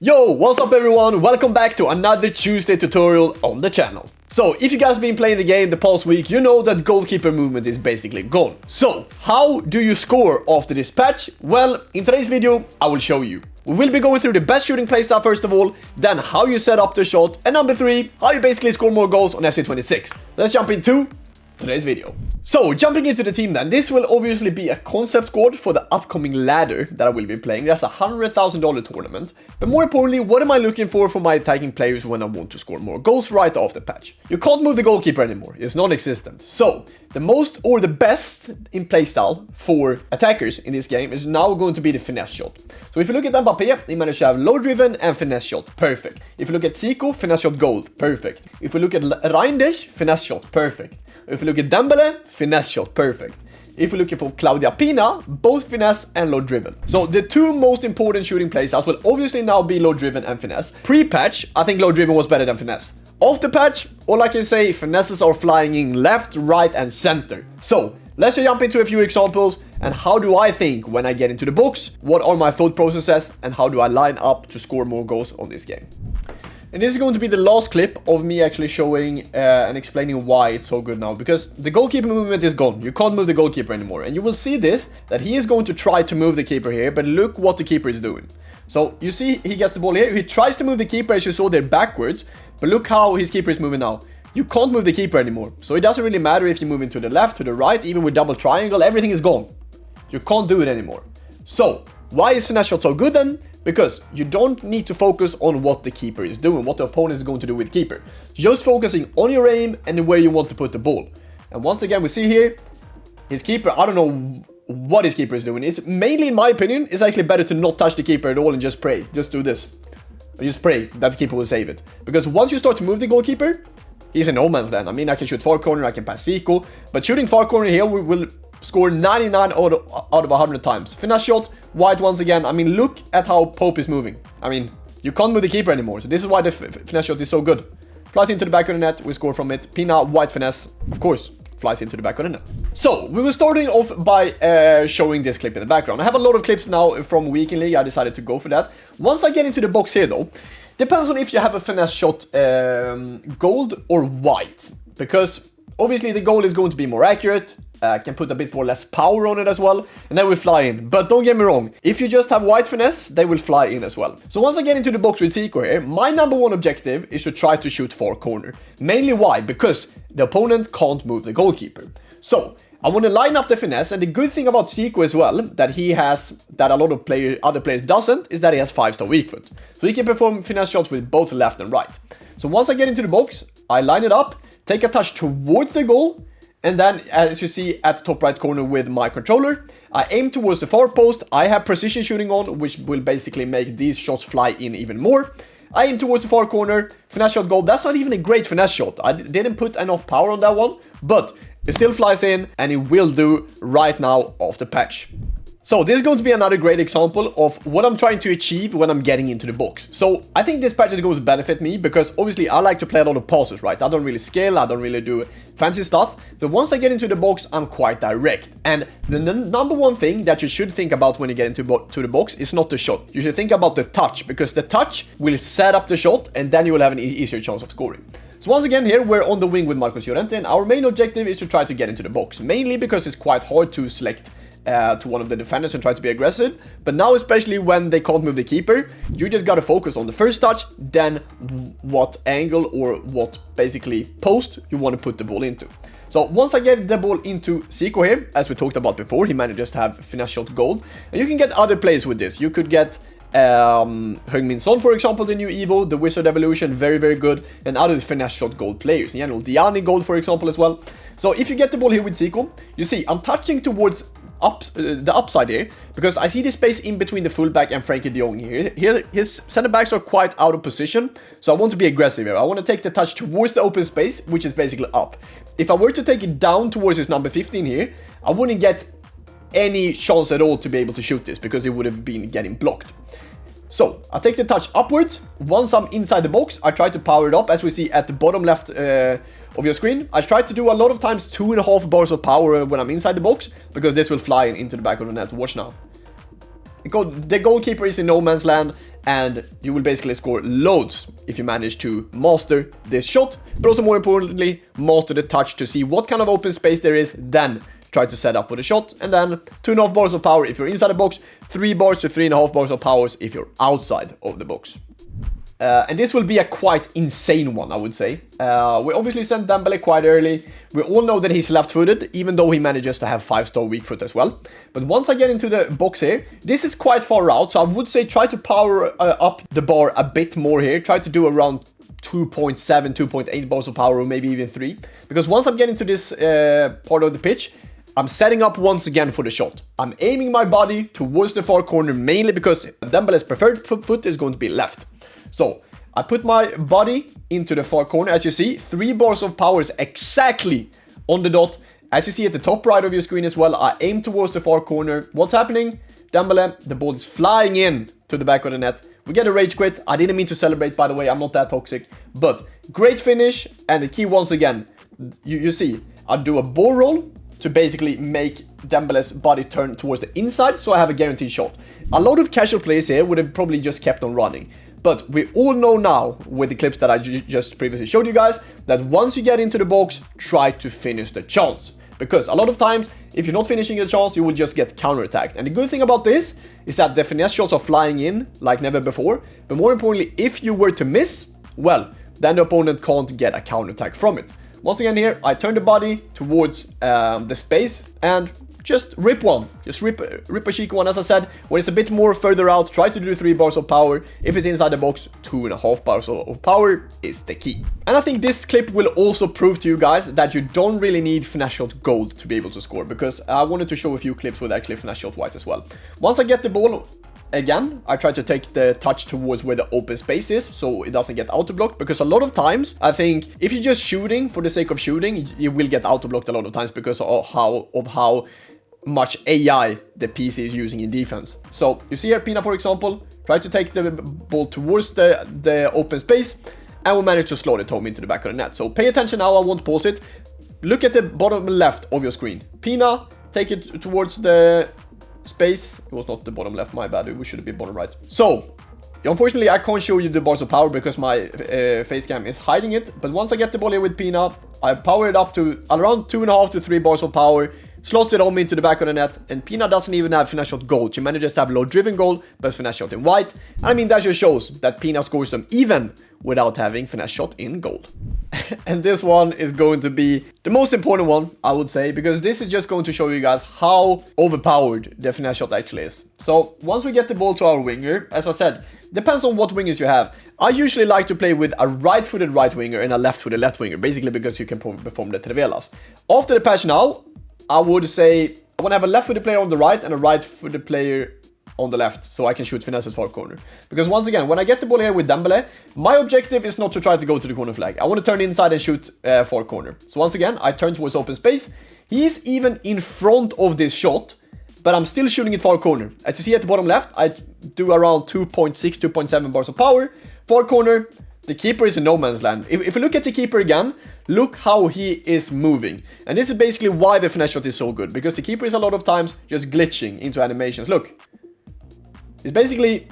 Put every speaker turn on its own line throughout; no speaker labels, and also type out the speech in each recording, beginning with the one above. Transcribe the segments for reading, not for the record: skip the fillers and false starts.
Yo, what's up everyone? Welcome back to another Tuesday tutorial on the channel. So, if you guys been playing the game the past week, you know that goalkeeper movement is basically gone. So, how do you score after this patch? Well, in today's video, I will show you. We will be going through the best shooting playstyle first of all, then how you set up the shot, and number 3, how you basically score more goals on FC26. Let's jump into today's video. So, jumping into the team then, this will obviously be a concept squad for the upcoming ladder that I will be playing. That's a $100,000 tournament. But more importantly, what am I looking for my attacking players when I want to score more goals right after patch? You can't move the goalkeeper anymore, it's non-existent. So, the most or the best in playstyle for attackers in this game is now going to be the finesse shot. So if you look at Mbappé, he managed to have low driven and finesse shot, perfect. If you look at Zico, finesse shot gold, perfect. If we look at Reinders, finesse shot, perfect. If you look at Dembele, finesse shot, perfect. If you're looking for Claudia Pina, both finesse and low driven. So the two most important shooting playstyles will obviously now be low driven and finesse. Pre-patch, I think low driven was better than finesse. After patch, all I can say, finesses are flying in left, right and center. So let's just jump into a few examples and how do I think when I get into the box, what are my thought processes and how do I line up to score more goals on this game. And this is going to be the last clip of me actually showing and explaining why it's so good now. Because the goalkeeper movement is gone. You can't move the goalkeeper anymore. And you will see this, that he is going to try to move the keeper here. But look what the keeper is doing. So you see he gets the ball here. He tries to move the keeper as you saw there backwards. But look how his keeper is moving now. You can't move the keeper anymore. So it doesn't really matter if you move into the left, to the right, even with double triangle. Everything is gone. You can't do it anymore. So why is finesse shot so good then? Because you don't need to focus on what the keeper is doing, what the opponent is going to do with keeper. Just focusing on your aim and where you want to put the ball. And once again, we see here, his keeper, I don't know what his keeper is doing. It's mainly, in my opinion, it's actually better to not touch the keeper at all and just pray. Just do this. Just pray that the keeper will save it. Because once you start to move the goalkeeper, he's in no man's land. I mean, I can shoot far corner, I can pass Zico, but shooting far corner here will score 99 out of 100 times. Finesse shot, white once again. I mean, look at how Pope is moving. I mean, you can't move the keeper anymore. So this is why the finesse shot is so good. Flies into the back of the net, we score from it. Pina, white finesse, of course, flies into the back of the net. So, we were starting off by showing this clip in the background. I have a lot of clips now from Weekend League. I decided to go for that. Once I get into the box here though, depends on if you have a finesse shot gold or white. Because obviously the gold is going to be more accurate. Can put a bit more less power on it as well, and they will fly in. But don't get me wrong, if you just have white finesse, they will fly in as well. So once I get into the box with Zico here, my number one objective is to try to shoot far corner. Mainly why? Because the opponent can't move the goalkeeper. So I want to line up the finesse, and the good thing about Zico as well, that he has, that a lot of other players doesn't, is that he has 5-star weak foot. So he can perform finesse shots with both left and right. So once I get into the box, I line it up, take a touch towards the goal, and then, as you see at the top right corner with my controller, I aim towards the far post. I have precision shooting on, which will basically make these shots fly in even more. I aim towards the far corner, finesse shot goal. That's not even a great finesse shot. I didn't put enough power on that one, but it still flies in, and it will do right now after patch. So this is going to be another great example of what I'm trying to achieve when I'm getting into the box. So I think this patch is going to benefit me because obviously I like to play a lot of passes, right? I don't really scale, I don't really do fancy stuff. But once I get into the box, I'm quite direct. And the number one thing that you should think about when you get into the box is not the shot. You should think about the touch, because the touch will set up the shot and then you will have an easier chance of scoring. So once again here, we're on the wing with Marcos Llorente, and our main objective is to try to get into the box. Mainly because it's quite hard to select to one of the defenders and try to be aggressive. But now, especially when they can't move the keeper, you just gotta focus on the first touch, then what angle or what basically post you want to put the ball into. So once I get the ball into Zico here, as we talked about before, he manages to have finesse shot gold. And you can get other players with this. You could get Heung-Min Son, for example, the new Evo, the Wizard Evolution, very, very good, and other finesse shot gold players. In general, Diani gold, for example, as well. So if you get the ball here with Zico, you see, I'm touching towards the upside here, because I see the space in between the fullback and Frankie de Jong here. His center backs are quite out of position, so I want to be aggressive here. I want to take the touch towards the open space, which is basically up. If I were to take it down towards his number 15 here, I wouldn't get any chance at all to be able to shoot this, because it would have been getting blocked. So I take the touch upwards. Once I'm inside the box, I try to power it up, as we see at the bottom left of your screen. I try to do a lot of times 2.5 bars of power when I'm inside the box, because this will fly into the back of the net. Watch now. The goalkeeper is in no man's land, and you will basically score loads if you manage to master this shot, but also more importantly, master the touch to see what kind of open space there is, then try to set up for the shot, and then 2.5 bars of power if you're inside the box, 3 bars to 3.5 bars of powers if you're outside of the box. And this will be a quite insane one, I would say. We obviously sent Dembele quite early. We all know that he's left-footed, even though he manages to have 5-star weak foot as well. But once I get into the box here, this is quite far out, so I would say try to power up the bar a bit more here. Try to do around 2.7, 2.8 bars of power, or maybe even 3. Because once I'm getting to this part of the pitch, I'm setting up once again for the shot. I'm aiming my body towards the far corner, mainly because Dembele's preferred foot is going to be left. So I put my body into the far corner. As you see, 3 bars of power is exactly on the dot. As you see at the top right of your screen as well, I aim towards the far corner. What's happening? Dembele, the ball is flying in to the back of the net. We get a rage quit. I didn't mean to celebrate, by the way. I'm not that toxic. But great finish. And the key once again, you see, I do a ball roll to basically make Dembele's body turn towards the inside, so I have a guaranteed shot. A lot of casual players here would have probably just kept on running. But we all know now, with the clips that I just previously showed you guys, that once you get into the box, try to finish the chance. Because a lot of times, if you're not finishing the chance, you will just get counterattacked. And the good thing about this is that the finesse shots are flying in like never before. But more importantly, if you were to miss, well, then the opponent can't get a counterattack from it. Once again here, I turn the body towards the space and just rip one. Just rip a chic one. As I said, when it's a bit more further out, try to do 3 bars of power. If it's inside the box, 2.5 bars of power is the key. And I think this clip will also prove to you guys that you don't really need finesse shot gold to be able to score, because I wanted to show a few clips with actually finesse shot white as well. Once I get the ball, again, I try to take the touch towards where the open space is, so it doesn't get auto-blocked, because a lot of times, I think, if you're just shooting for the sake of shooting, you will get auto-blocked a lot of times because of how much AI the PC is using in defense. So, you see here, Pina, for example, try to take the ball towards the open space, and we'll manage to slot it home into the back of the net. So, pay attention now, I won't pause it. Look at the bottom left of your screen. Pina, take it towards the space. It was not the bottom left, my bad. It should be bottom right. So, unfortunately, I can't show you the bars of power because my face cam is hiding it. But once I get the ball here with Pina, I power it up to around 2.5 to 3 bars of power. Slots it home into the back of the net, and Pina doesn't even have finesse shot gold. She manages to have low driven gold, but finesse shot in white. And I mean, that just shows that Pina scores them even without having finesse shot in gold. And this one is going to be the most important one, I would say, because this is just going to show you guys how overpowered the finesse shot actually is. So once we get the ball to our winger, as I said, depends on what wingers you have. I usually like to play with a right-footed right winger and a left-footed left winger, basically because you can perform the trevelas. After the patch now, I would say I want to have a left-footed player on the right and a right-footed player on the left, so I can shoot finesses far corner. Because once again, when I get the ball here with Dembele, my objective is not to try to go to the corner flag. I want to turn inside and shoot far corner. So once again, I turn towards open space. He's even in front of this shot, but I'm still shooting it far corner. As you see at the bottom left, I do around 2.6, 2.7 bars of power. Far corner, the keeper is in no man's land. If you look at the keeper again, look how he is moving. And this is basically why the finesse shot is so good, because the keeper is a lot of times just glitching into animations. Look. He's basically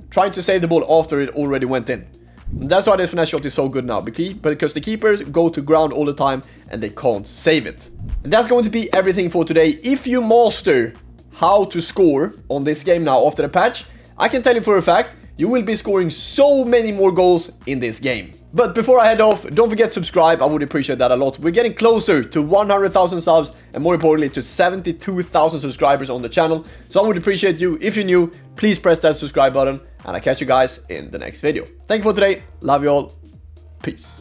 trying to save the ball after it already went in. And that's why the finesse shot is so good now, because the keepers go to ground all the time and they can't save it. And that's going to be everything for today. If you master how to score on this game now after the patch, I can tell you for a fact, you will be scoring so many more goals in this game. But before I head off, don't forget to subscribe. I would appreciate that a lot. We're getting closer to 100,000 subs and more importantly to 72,000 subscribers on the channel. So I would appreciate you. If you're new, please press that subscribe button and I'll catch you guys in the next video. Thank you for today. Love you all. Peace.